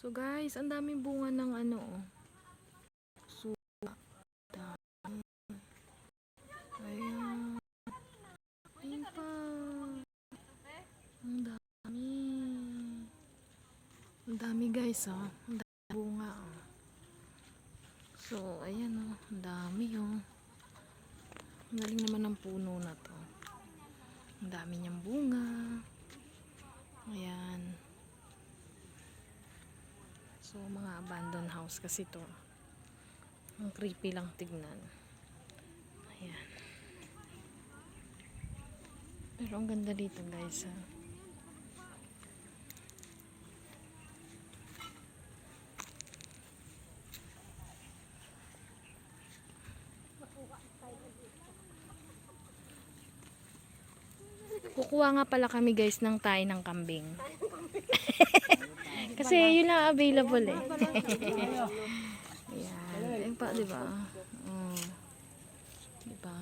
So guys, ang daming bunga ng ano oh. Suka. Dami. Ayan. Ayan pa. Ang dami. Ang dami guys oh. Ang dami bunga oh. So ayan oh. Ang dami oh. Ang galing naman ng puno na to. Ang dami niyang bunga. Ayan. So, mga abandoned house kasi to. Ang creepy lang tignan. Ayan. Pero ang ganda dito guys ha. Kukuha nga pala kami guys ng tayo ng kambing. Kasi yun lang available eh. Ayan. Ayun pa, diba? Diba?